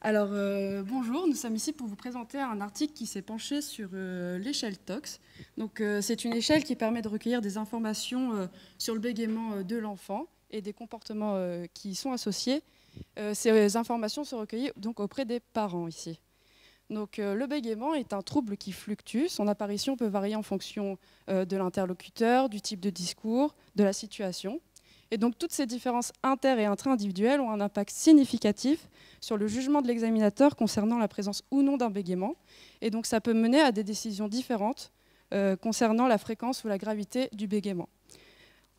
Bonjour, nous sommes ici pour vous présenter un article qui s'est penché sur l'échelle TOX. C'est une échelle qui permet de recueillir des informations sur le bégaiement de l'enfant et des comportements qui y sont associés. Ces informations sont recueillies donc auprès des parents ici. Le bégaiement est un trouble qui fluctue. Son apparition peut varier en fonction de l'interlocuteur, du type de discours, de la situation. Et donc toutes ces différences inter- et intra-individuelles ont un impact significatif sur le jugement de l'examinateur concernant la présence ou non d'un bégaiement. Et donc ça peut mener à des décisions différentes concernant la fréquence ou la gravité du bégaiement.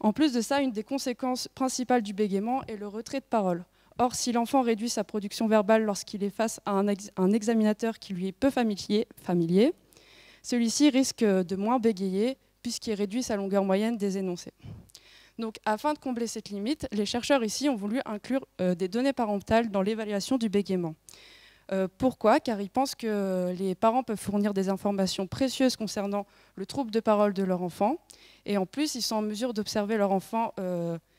En plus de ça, une des conséquences principales du bégaiement est le retrait de parole. Or, si l'enfant réduit sa production verbale lorsqu'il est face à un examinateur qui lui est peu familier, celui-ci risque de moins bégayer puisqu'il réduit sa longueur moyenne des énoncés. Donc, afin de combler cette limite, les chercheurs ici ont voulu inclure des données parentales dans l'évaluation du bégaiement. Pourquoi? Car ils pensent que les parents peuvent fournir des informations précieuses concernant le trouble de parole de leur enfant. Et en plus, ils sont en mesure d'observer leur enfant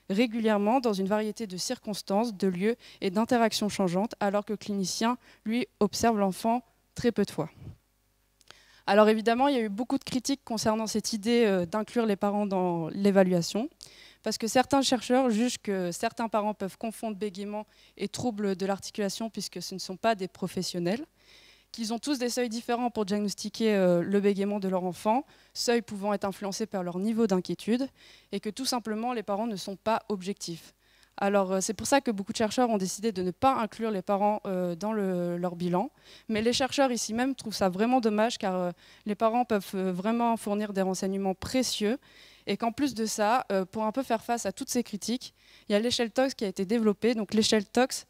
régulièrement dans une variété de circonstances, de lieux et d'interactions changeantes, alors que le clinicien, lui, observe l'enfant très peu de fois. Alors évidemment, il y a eu beaucoup de critiques concernant cette idée d'inclure les parents dans l'évaluation, parce que certains chercheurs jugent que certains parents peuvent confondre bégaiement et troubles de l'articulation, puisque ce ne sont pas des professionnels, qu'ils ont tous des seuils différents pour diagnostiquer le bégaiement de leur enfant, seuils pouvant être influencés par leur niveau d'inquiétude, et que tout simplement les parents ne sont pas objectifs. Alors c'est pour ça que beaucoup de chercheurs ont décidé de ne pas inclure les parents dans leur bilan, mais les chercheurs ici même trouvent ça vraiment dommage car les parents peuvent vraiment fournir des renseignements précieux et qu'en plus de ça, pour un peu faire face à toutes ces critiques, il y a l'échelle TOX qui a été développée. Donc l'échelle TOX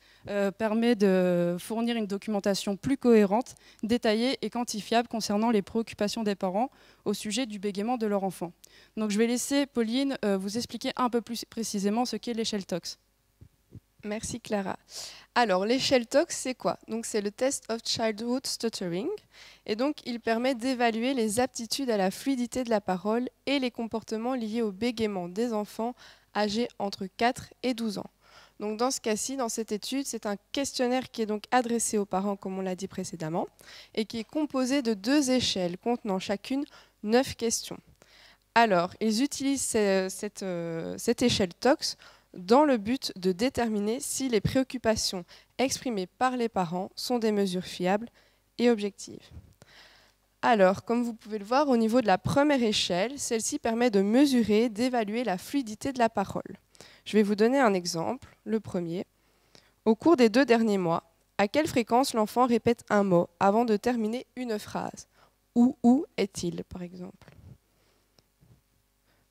permet de fournir une documentation plus cohérente, détaillée et quantifiable concernant les préoccupations des parents au sujet du bégaiement de leur enfant. Donc je vais laisser Pauline vous expliquer un peu plus précisément ce qu'est l'échelle TOX. Merci Clara. Alors, l'échelle TOX, c'est quoi? Donc, c'est le Test of Childhood Stuttering. Et donc, il permet d'évaluer les aptitudes à la fluidité de la parole et les comportements liés au bégaiement des enfants âgés entre 4 et 12 ans. Donc, dans ce cas-ci, dans cette étude, c'est un questionnaire qui est donc adressé aux parents, comme on l'a dit précédemment, et qui est composé de 2 échelles contenant chacune 9 questions. Alors, ils utilisent cette échelle TOX dans le but de déterminer si les préoccupations exprimées par les parents sont des mesures fiables et objectives. Alors, comme vous pouvez le voir, au niveau de la première échelle, celle-ci permet de mesurer, d'évaluer la fluidité de la parole. Je vais vous donner un exemple, le premier. Au cours des 2 derniers mois, à quelle fréquence l'enfant répète un mot avant de terminer une phrase? Où est-il, par exemple?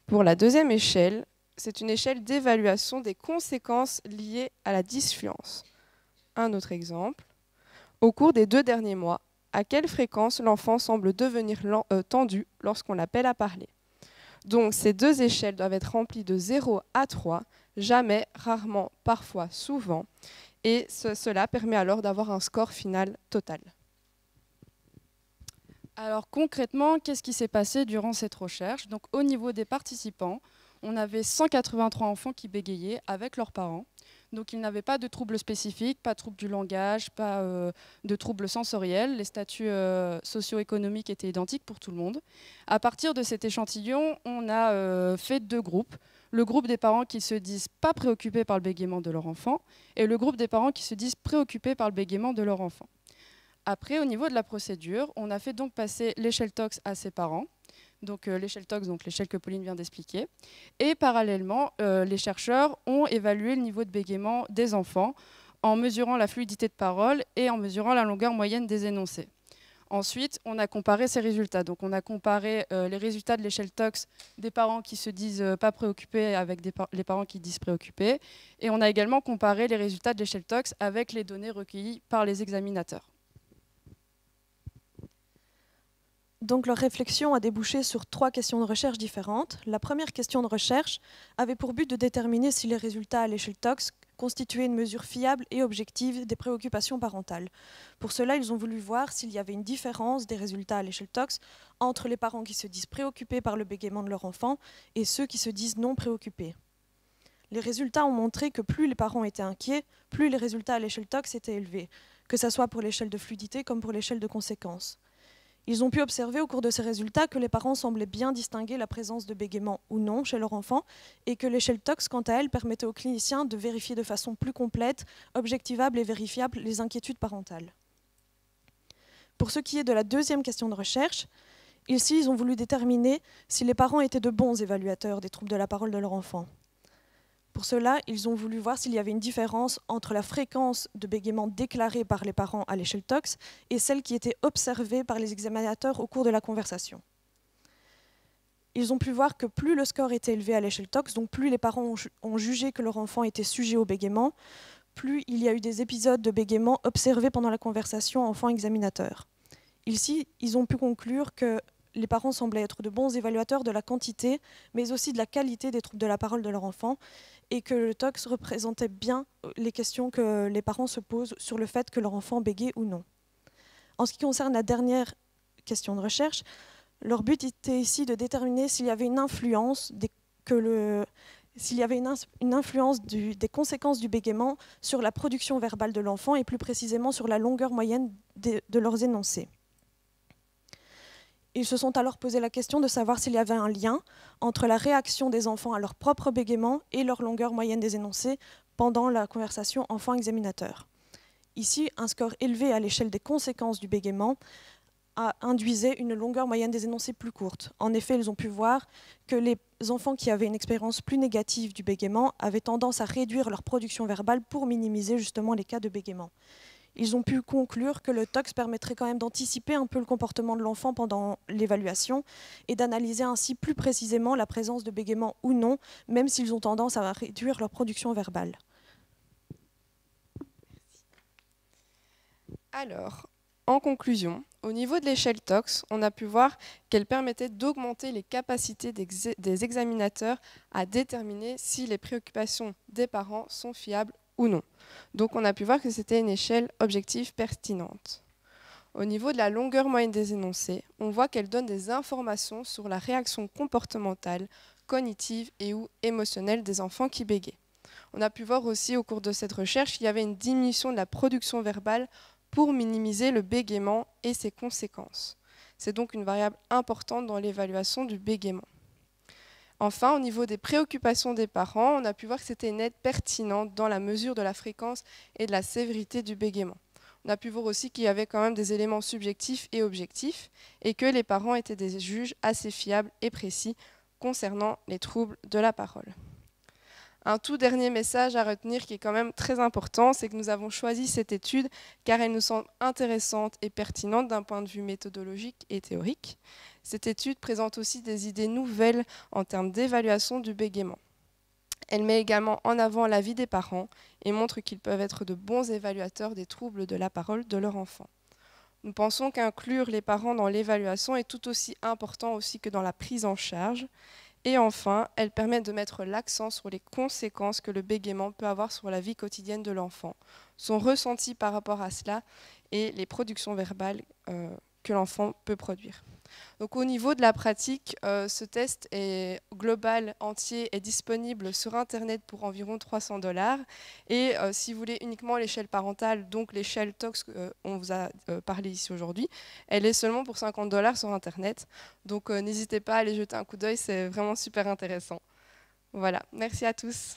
Pour la deuxième échelle, c'est une échelle d'évaluation des conséquences liées à la disfluence. Un autre exemple. Au cours des 2 derniers mois, à quelle fréquence l'enfant semble devenir tendu lorsqu'on l'appelle à parler? Donc ces 2 échelles doivent être remplies de 0 à 3, jamais, rarement, parfois, souvent. Et cela permet alors d'avoir un score final total. Alors concrètement, qu'est-ce qui s'est passé durant cette recherche? Donc au niveau des participants, on avait 183 enfants qui bégayaient avec leurs parents. Donc ils n'avaient pas de troubles spécifiques, pas de troubles du langage, pas de troubles sensoriels. Les statuts socio-économiques étaient identiques pour tout le monde. À partir de cet échantillon, on a fait 2 groupes. Le groupe des parents qui se disent pas préoccupés par le bégaiement de leur enfant et le groupe des parents qui se disent préoccupés par le bégaiement de leur enfant. Après, au niveau de la procédure, on a fait donc passer l'échelle TOX à ses parents. Donc l'échelle TOX, donc l'échelle que Pauline vient d'expliquer. Et parallèlement, les chercheurs ont évalué le niveau de bégaiement des enfants en mesurant la fluidité de parole et en mesurant la longueur moyenne des énoncés. Ensuite, on a comparé ces résultats. Donc on a comparé les résultats de l'échelle TOX des parents qui se disent pas préoccupés avec les parents qui disent préoccupés. Et on a également comparé les résultats de l'échelle TOX avec les données recueillies par les examinateurs. Donc leur réflexion a débouché sur 3 questions de recherche différentes. La première question de recherche avait pour but de déterminer si les résultats à l'échelle TOX constituaient une mesure fiable et objective des préoccupations parentales. Pour cela, ils ont voulu voir s'il y avait une différence des résultats à l'échelle TOX entre les parents qui se disent préoccupés par le bégaiement de leur enfant et ceux qui se disent non préoccupés. Les résultats ont montré que plus les parents étaient inquiets, plus les résultats à l'échelle TOX étaient élevés. que ce soit pour l'échelle de fluidité comme pour l'échelle de conséquence. Ils ont pu observer au cours de ces résultats que les parents semblaient bien distinguer la présence de bégaiement ou non chez leur enfant et que l'échelle TOX, quant à elle, permettait aux cliniciens de vérifier de façon plus complète, objectivable et vérifiable les inquiétudes parentales. Pour ce qui est de la deuxième question de recherche, ici, ils ont voulu déterminer si les parents étaient de bons évaluateurs des troubles de la parole de leur enfant. Pour cela, ils ont voulu voir s'il y avait une différence entre la fréquence de bégaiement déclarée par les parents à l'échelle TOX et celle qui était observée par les examinateurs au cours de la conversation. Ils ont pu voir que plus le score était élevé à l'échelle TOX, donc plus les parents ont jugé que leur enfant était sujet au bégaiement, plus il y a eu des épisodes de bégaiement observés pendant la conversation enfant-examinateur. Ici, ils ont pu conclure que les parents semblaient être de bons évaluateurs de la quantité, mais aussi de la qualité des troubles de la parole de leur enfant, et que le TOX représentait bien les questions que les parents se posent sur le fait que leur enfant bégait ou non. En ce qui concerne la dernière question de recherche, leur but était ici de déterminer s'il y avait une influence, des conséquences du bégaiement sur la production verbale de l'enfant et plus précisément sur la longueur moyenne de leurs énoncés. Ils se sont alors posé la question de savoir s'il y avait un lien entre la réaction des enfants à leur propre bégaiement et leur longueur moyenne des énoncés pendant la conversation enfant-examinateur. Ici, un score élevé à l'échelle des conséquences du bégaiement induisait une longueur moyenne des énoncés plus courte. En effet, ils ont pu voir que les enfants qui avaient une expérience plus négative du bégaiement avaient tendance à réduire leur production verbale pour minimiser justement les cas de bégaiement. Ils ont pu conclure que le TOX permettrait quand même d'anticiper un peu le comportement de l'enfant pendant l'évaluation et d'analyser ainsi plus précisément la présence de bégaiement ou non, même s'ils ont tendance à réduire leur production verbale. Alors, en conclusion, au niveau de l'échelle TOX, on a pu voir qu'elle permettait d'augmenter les capacités des examinateurs à déterminer si les préoccupations des parents sont fiables ou non. Donc on a pu voir que c'était une échelle objective pertinente. Au niveau de la longueur moyenne des énoncés, on voit qu'elle donne des informations sur la réaction comportementale, cognitive et ou émotionnelle des enfants qui bégaient. On a pu voir aussi au cours de cette recherche qu'il y avait une diminution de la production verbale pour minimiser le bégaiement et ses conséquences. C'est donc une variable importante dans l'évaluation du bégaiement. Enfin, au niveau des préoccupations des parents, on a pu voir que c'était une aide pertinente dans la mesure de la fréquence et de la sévérité du bégaiement. On a pu voir aussi qu'il y avait quand même des éléments subjectifs et objectifs et que les parents étaient des juges assez fiables et précis concernant les troubles de la parole. Un tout dernier message à retenir qui est quand même très important, c'est que nous avons choisi cette étude car elle nous semble intéressante et pertinente d'un point de vue méthodologique et théorique. Cette étude présente aussi des idées nouvelles en termes d'évaluation du bégaiement. Elle met également en avant l'avis des parents et montre qu'ils peuvent être de bons évaluateurs des troubles de la parole de leur enfant. Nous pensons qu'inclure les parents dans l'évaluation est tout aussi important aussi que dans la prise en charge. Et enfin, elle permet de mettre l'accent sur les conséquences que le bégaiement peut avoir sur la vie quotidienne de l'enfant, son ressenti par rapport à cela et les productions verbales que l'enfant peut produire. Donc, au niveau de la pratique, ce test est global, entier, est disponible sur Internet pour environ 300 $. Et si vous voulez uniquement l'échelle parentale, donc l'échelle TOX on vous a parlé ici aujourd'hui, elle est seulement pour 50 $ sur Internet. Donc n'hésitez pas à aller jeter un coup d'œil, c'est vraiment super intéressant. Voilà, merci à tous.